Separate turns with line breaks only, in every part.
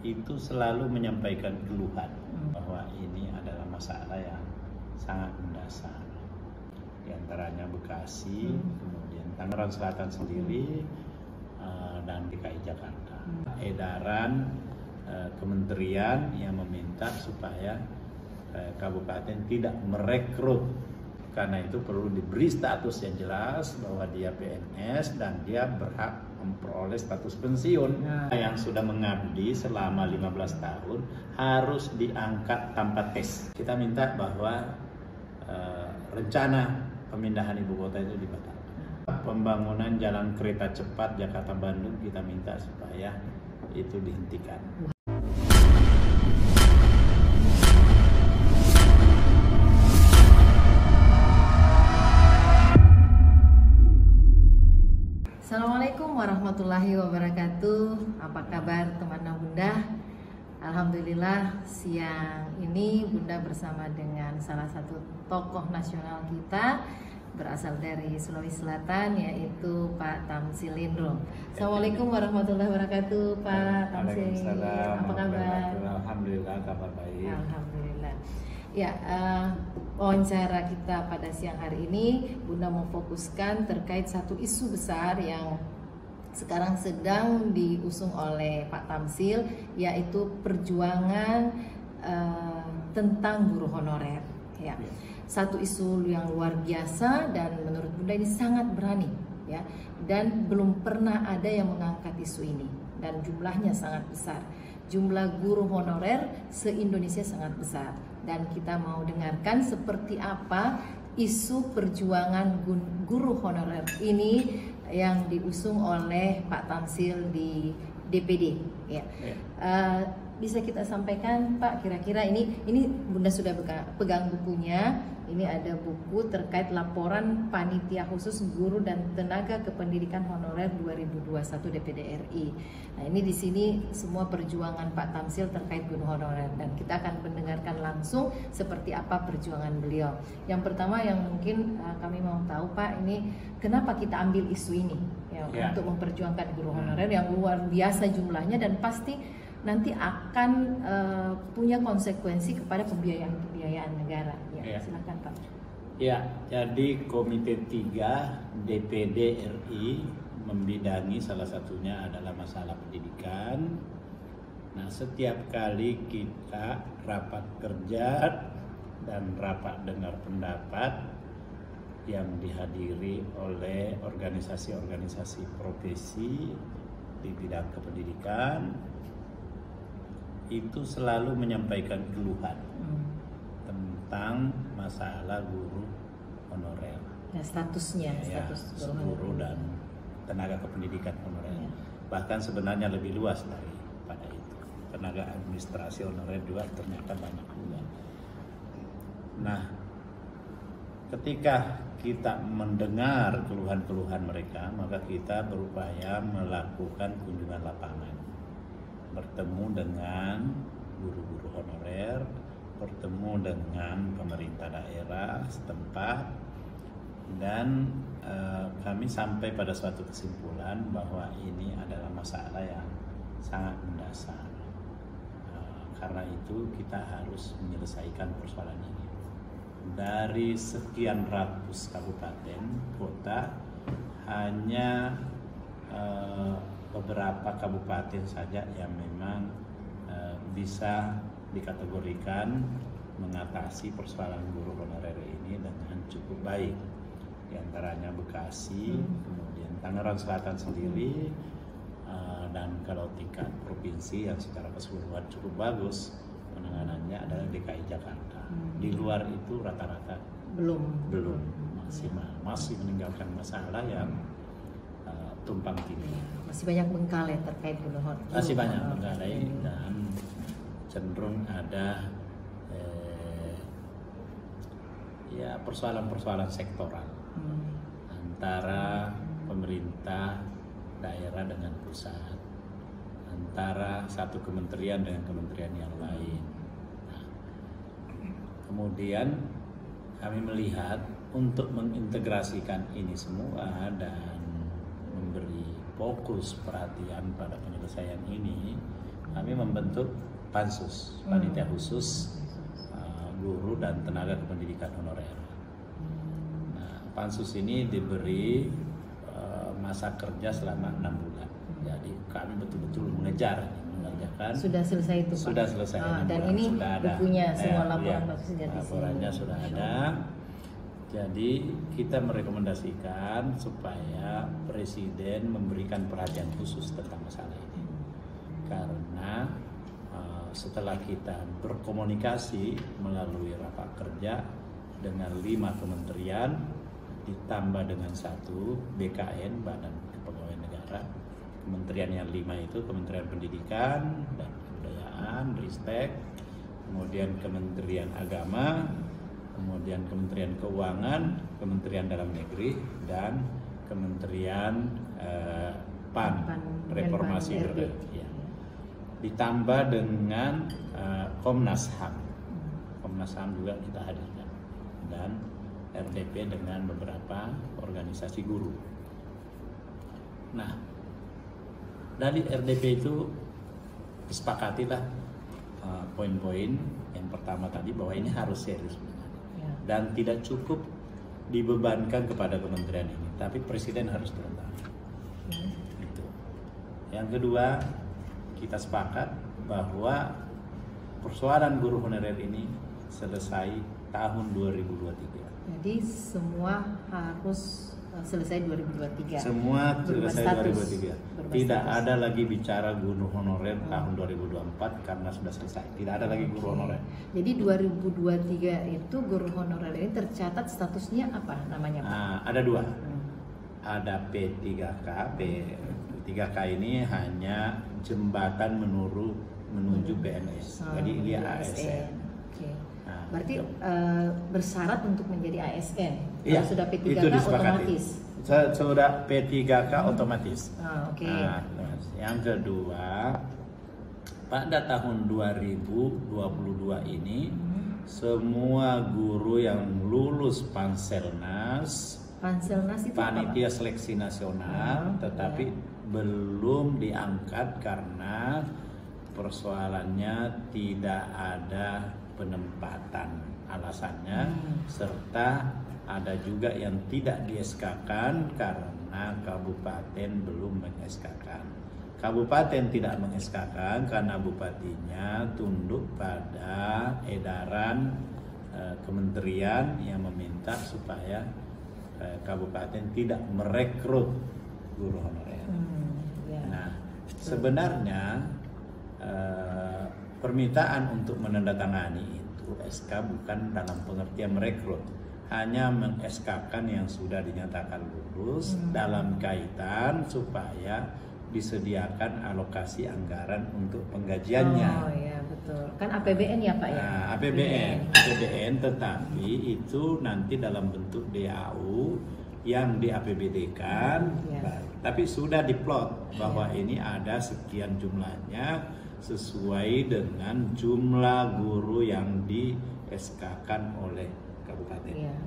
itu selalu menyampaikan keluhan bahwa ini adalah masalah yang sangat mendasar. Di antaranya Bekasi, kemudian Tangerang Selatan sendiri, dan DKI Jakarta. Edaran kementerian yang meminta supaya kabupaten tidak merekrut, karena itu perlu diberi status yang jelas bahwa dia PNS dan dia berhak memperoleh status pensiun. Yang sudah mengabdi selama 15 tahun harus diangkat tanpa tes. Kita minta bahwa rencana pemindahan ibu kota itu dibatalkan. Pembangunan jalan kereta cepat Jakarta-Bandung kita minta supaya itu dihentikan.
Assalamualaikum warahmatullahi wabarakatuh. Apa kabar teman-teman Bunda? Alhamdulillah siang ini Bunda bersama dengan salah satu tokoh nasional kita berasal dari Sulawesi Selatan, yaitu Pak Tamsil Lindro. Assalamualaikum warahmatullahi wabarakatuh, Pak Tamsil. Apa kabar?
Alhamdulillah kabar baik.
Alhamdulillah. Ya, wawancara kita pada siang hari ini Bunda memfokuskan terkait satu isu besar yang sekarang sedang diusung oleh Pak Tamsil, yaitu perjuangan tentang guru honorer. Ya, satu isu yang luar biasa dan menurut Bunda ini sangat berani, ya, dan belum pernah ada yang mengangkat isu ini dan jumlahnya sangat besar. Jumlah guru honorer se-Indonesia sangat besar. Dan kita mau dengarkan seperti apa isu perjuangan guru honorer ini yang diusung oleh Pak Tamsil di DPD. Ya. Bisa kita sampaikan Pak, kira-kira ini Bunda sudah pegang bukunya. Ini ada buku terkait laporan Panitia Khusus Guru dan Tenaga Kependidikan Honorer 2021 DPD RI. Nah, ini di sini semua perjuangan Pak Tamsil terkait guru honorer dan kita akan mendengarkan langsung seperti apa perjuangan beliau. Yang pertama yang mungkin kami mau tahu Pak, ini kenapa kita ambil isu ini ya. Untuk memperjuangkan guru honorer yang luar biasa jumlahnya dan pasti nanti akan punya konsekuensi kepada pembiayaan negara. Ya, silakan Pak.
Ya, jadi Komite 3 DPD RI membidangi salah satunya adalah masalah pendidikan. Nah, setiap kali kita rapat kerja dan rapat dengar pendapat yang dihadiri oleh organisasi-organisasi profesi di bidang kependidikan, itu selalu menyampaikan keluhan tentang masalah guru honorer.
Ya, statusnya,
ya,
status
guru dan tenaga kependidikan honorer. Bahkan sebenarnya lebih luas daripada itu. Tenaga administrasi honorer juga ternyata banyak juga. Nah, ketika kita mendengar keluhan-keluhan mereka, maka kita berupaya melakukan kunjungan lapangan. Bertemu dengan guru-guru honorer, bertemu dengan pemerintah daerah setempat, dan kami sampai pada suatu kesimpulan bahwa ini adalah masalah yang sangat mendasar. Karena itu kita harus menyelesaikan persoalan ini. Dari sekian ratus kabupaten kota, hanya beberapa kabupaten saja yang memang bisa dikategorikan mengatasi persoalan guru honorer ini dengan cukup baik. Di antaranya Bekasi, kemudian Tangerang Selatan sendiri, dan kalau tingkat provinsi yang secara keseluruhan cukup bagus penanganannya adalah DKI Jakarta. Di luar itu rata-rata belum maksimal, masih meninggalkan masalah yang tumpang tindih.
Masih banyak bengkalai terkait guru honorer.
Masih banyak bengkalai dan cenderung ada ya persoalan-persoalan sektoral antara pemerintah daerah dengan pusat, antara satu kementerian dengan kementerian yang lain. Nah, kemudian kami melihat untuk mengintegrasikan ini semua dan memberi fokus perhatian pada penyelesaian ini, kami membentuk pansus, panitia khusus guru dan tenaga kependidikan honorer. Nah, pansus ini diberi masa kerja selama 6 bulan. Jadi kami betul-betul mengejar mengerjakan.
Sudah selesai itu Pak?
Sudah selesai.
Dan ini
sudah ada
bukunya semua
laporan
pansusnya di sini.
Laporannya sudah ada. Jadi kita merekomendasikan supaya Presiden memberikan perhatian khusus tentang masalah ini. Karena setelah kita berkomunikasi melalui rapat kerja dengan 5 kementerian ditambah dengan 1 BKN, Badan Kepegawaian Negara. Kementerian yang 5 itu Kementerian Pendidikan dan Kebudayaan, Ristek, kemudian Kementerian Agama, kemudian Kementerian Keuangan, Kementerian Dalam Negeri, dan Kementerian PAN, Reformasi Birokrasi. Ya. Ditambah dengan Komnas HAM. Komnas HAM juga kita hadirkan, dan RDP dengan beberapa organisasi guru. Nah, dari RDP itu disepakatilah poin-poin yang pertama tadi bahwa ini harus serius dan tidak cukup dibebankan kepada kementerian ini, tapi Presiden harus turun tangan. Gitu. Yang kedua, kita sepakat bahwa persoalan guru honorer ini selesai tahun 2023.
Jadi semua harus selesai 2023.
Semua selesai 2023. Tidak
status.
ada lagi bicara guru honorer tahun 2024 karena sudah selesai. Tidak ada lagi guru honorer.
Jadi 2023 itu guru honorer ini tercatat statusnya apa namanya Pak?
Ada 2. Ada P3K. P3K ini hanya jembatan menuju PNS. Jadi dia ASN.
Okay. Berarti bersyarat untuk menjadi ASN.
Iya,
sudah P3K
itu
otomatis.
Sudah P3K otomatis.
Oke.
Yang kedua, pada tahun 2022 ini semua guru yang lulus Panselnas
itu
panitia seleksi nasional, tetapi belum diangkat karena persoalannya tidak ada penempatan alasannya, serta ada juga yang tidak di-SK-kan karena kabupaten belum meng-SK-kan. Kabupaten tidak meng-SK-kan karena bupatinya tunduk pada edaran kementerian yang meminta supaya kabupaten tidak merekrut guru honorer. Nah, sebenarnya permintaan untuk menandatangani itu SK bukan dalam pengertian merekrut, hanya meng-SK-kan yang sudah dinyatakan lulus dalam kaitan supaya disediakan alokasi anggaran untuk penggajiannya.
Oh iya betul, kan APBN ya Pak ya?
Nah, APBN, tetapi itu nanti dalam bentuk DAU yang di APBD-kan, tapi sudah diplot bahwa ini ada sekian jumlahnya sesuai dengan jumlah guru yang di SK-kan oleh kabupaten.
Iya.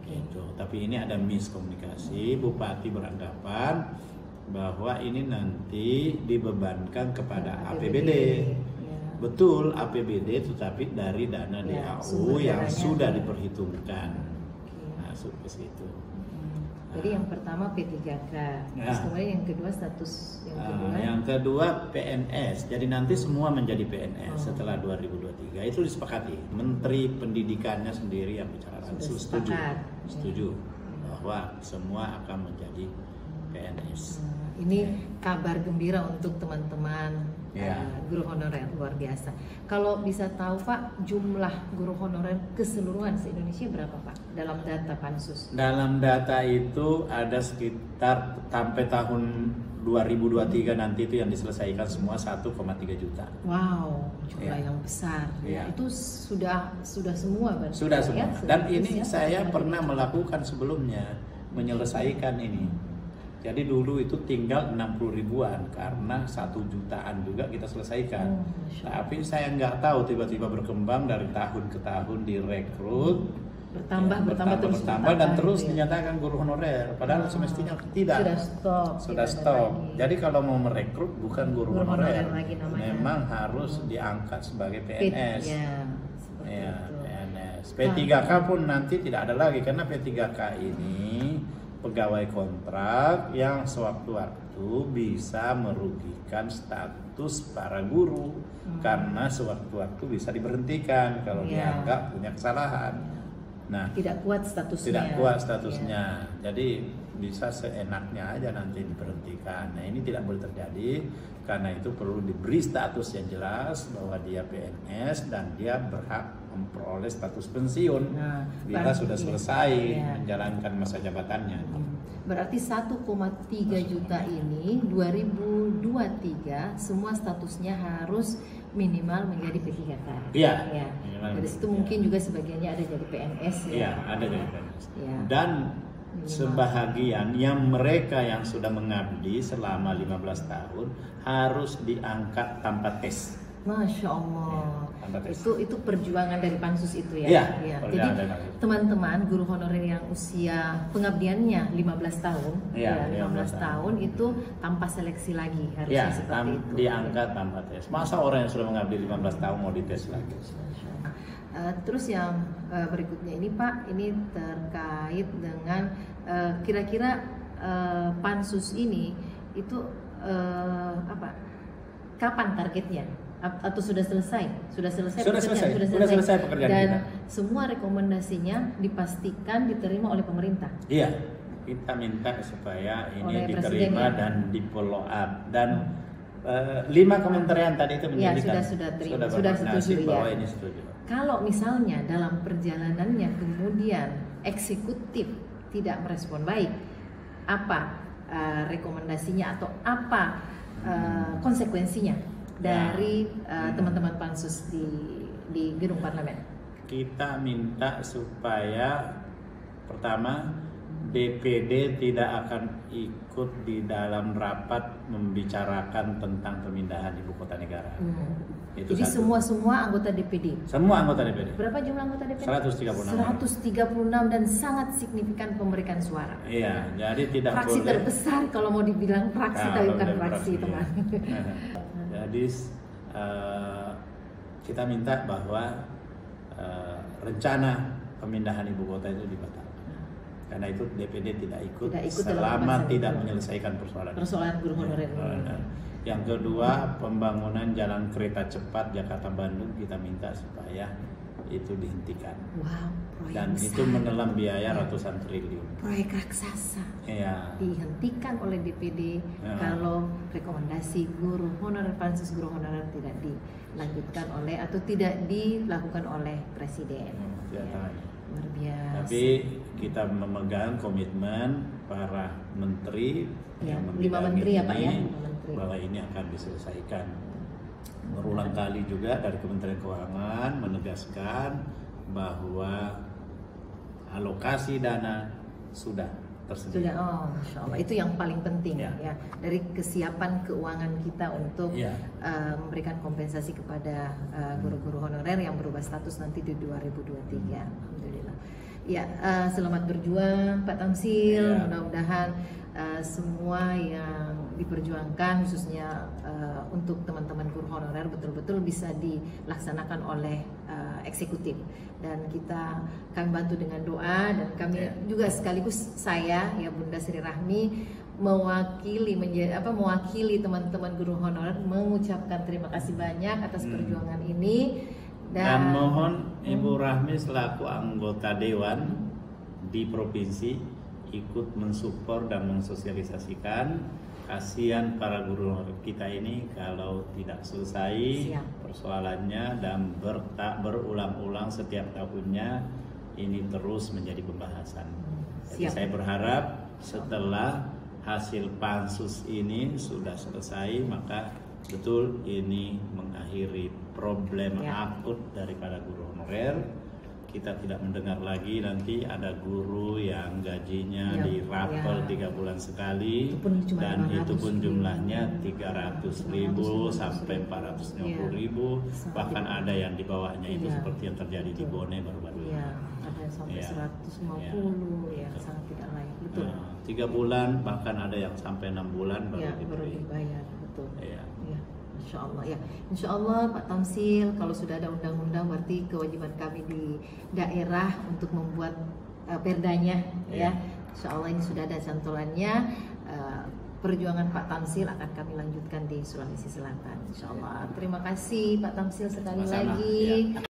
Gitu. Tapi ini ada miskomunikasi. Bupati beranggapan bahwa ini nanti dibebankan kepada APBD.
Ya.
Betul APBD, tetapi dari dana DAU yang sudah diperhitungkan. Masuk ke situ.
Jadi yang pertama P3K, terus kemudian yang kedua status
yang kedua PNS. Jadi nanti semua menjadi PNS setelah 2023. Itu disepakati. Menteri Pendidikannya sendiri yang bicara langsung setuju bahwa semua akan menjadi PNS.
Ini kabar gembira untuk teman-teman guru honorer, luar biasa. Kalau bisa tahu Pak, jumlah guru honorer keseluruhan se-Indonesia berapa Pak dalam data Pansus?
Dalam data itu ada sekitar sampai tahun 2023 nanti itu yang diselesaikan semua 1,3 juta.
Wow, jumlah yang besar. Itu sudah semua berarti.
Sudah semua. Dan ini saya pernah melakukan sebelumnya menyelesaikan ini. Jadi dulu itu tinggal 60 ribuan karena 1 jutaan juga kita selesaikan. Tapi saya nggak tahu tiba-tiba berkembang dari tahun ke tahun direkrut
bertambah
dan terus
gitu ya.
dinyatakan guru honorer, padahal semestinya tidak. Sudah stop. Jadi kalau mau merekrut bukan guru honorer
lagi namanya.
memang harus diangkat sebagai PNS.
Ya,
PNS. P3K pun nanti tidak ada lagi karena P3K ini pegawai kontrak yang sewaktu-waktu bisa merugikan status para guru karena sewaktu-waktu bisa diberhentikan kalau dianggap punya kesalahan. Nah,
tidak kuat statusnya.
Jadi bisa seenaknya aja nanti diberhentikan. Nah, ini tidak boleh terjadi. Karena itu perlu diberi status yang jelas bahwa dia PNS dan dia berhak memperoleh status pensiun bila sudah selesai menjalankan masa jabatannya.
Berarti 1,3 juta ini 2023 semua statusnya harus minimal menjadi P3K.
Iya.
Ya. Dari situ mungkin juga sebagiannya ada jadi PNS ya.
Iya, ada jadi PNS.
Ya.
Dan sebahagian yang mereka yang sudah mengabdi selama 15 tahun harus diangkat tanpa tes.
Masya Allah. Itu perjuangan dari pansus itu ya.
Iya.
Jadi teman-teman guru honorer yang usia pengabdiannya 15 tahun, 15 tahun itu tanpa seleksi lagi harusnya seperti itu.
Diangkat tanpa tes. Masa orang yang sudah mengabdi 15 tahun mau dites lagi?
Terus yang berikutnya ini Pak, ini terkait dengan kira-kira pansus ini itu kapan targetnya? Atau sudah selesai? Sudah selesai pekerjaan dan kita. Semua rekomendasinya dipastikan diterima oleh pemerintah.
Iya, kita minta supaya ini diterima dan di follow up dan 5 kementerian tadi itu menjadikan
sudah setuju
bahwa ini setuju.
Kalau misalnya dalam perjalanannya kemudian eksekutif tidak merespon baik, apa rekomendasinya atau apa konsekuensinya dari teman-teman pansus di gedung parlemen?
Kita minta supaya pertama DPD tidak akan ikut di dalam rapat membicarakan tentang pemindahan ibu kota negara.
Jadi semua anggota DPD.
Semua anggota DPD.
Berapa jumlah anggota DPD? 136
136.
dan sangat signifikan memberikan suara.
Iya, jadi tidak
fraksi
boleh.
Terbesar kalau mau dibilang fraksi tapi bukan fraksi teman.
Jadi kita minta bahwa rencana pemindahan ibu kota itu dibatalkan. Karena itu DPD tidak ikut selama tidak menyelesaikan persoalan
guru honorer.
Yang kedua, pembangunan jalan kereta cepat Jakarta-Bandung kita minta supaya itu dihentikan.
Wow,
dan itu menelan biaya ratusan triliun.
Proyek raksasa.
Iya.
Dihentikan oleh DPD kalau rekomendasi guru honorer, pansus guru honorer tidak dilanjutkan oleh atau tidak dilakukan oleh Presiden. Luar biasa.
Tapi kita memegang komitmen para menteri yang
5 menteri ya Pak ya,
bahwa ini akan diselesaikan. Berulang kali juga dari Kementerian Keuangan menegaskan bahwa alokasi dana sudah tersedia.
Masya Allah. Itu yang paling penting ya. Dari kesiapan keuangan kita untuk memberikan kompensasi kepada guru-guru honorer yang berubah status nanti di 2023. Alhamdulillah. Ya, selamat berjuang Pak Tamsil. Mudah-mudahan semua yang diperjuangkan khususnya untuk teman-teman guru honorer betul-betul bisa dilaksanakan oleh eksekutif, dan kami bantu dengan doa, dan kami juga sekaligus saya ya Bunda Sri Rahmi mewakili teman-teman guru honorer mengucapkan terima kasih banyak atas perjuangan ini,
dan mohon Ibu Rahmi selaku anggota dewan di provinsi ikut mensupport dan mensosialisasikan. Kasihan para guru kita ini kalau tidak selesai persoalannya dan berulang-ulang setiap tahunnya ini terus menjadi pembahasan. Jadi saya berharap setelah hasil pansus ini sudah selesai, maka betul ini mengakhiri problem akut daripada guru honorer. kita tidak mendengar lagi nanti ada guru yang gajinya
Ya,
dirapel
ya.
3 bulan sekali,
Itu pun cuma
dan
500
itu pun jumlahnya
ribu.
300.000 sampai 450.000,
Sampai-
bahkan ada yang di bawahnya itu
Ya.
seperti yang terjadi di
Betul.
Bone baru-baru ini.
Iya, ada yang sampai
Ya.
150 ya,
Betul.
sangat tidak layak. Betul.
3 bulan, bahkan ada yang sampai 6 bulan baru
Ya, baru
diberi.
dibayar, betul.
Iya.
Ya, Insya Allah ya. Insya Allah Pak Tamsil, kalau sudah ada undang-undang berarti kewajiban kami di daerah untuk membuat perdanya ya.
Iya.
Insya Allah ini sudah ada cantolannya. Perjuangan Pak Tamsil akan kami lanjutkan di Sulawesi Selatan. Insya Allah. Terima kasih Pak Tamsil sekali
Sama-sama,
lagi.
ya.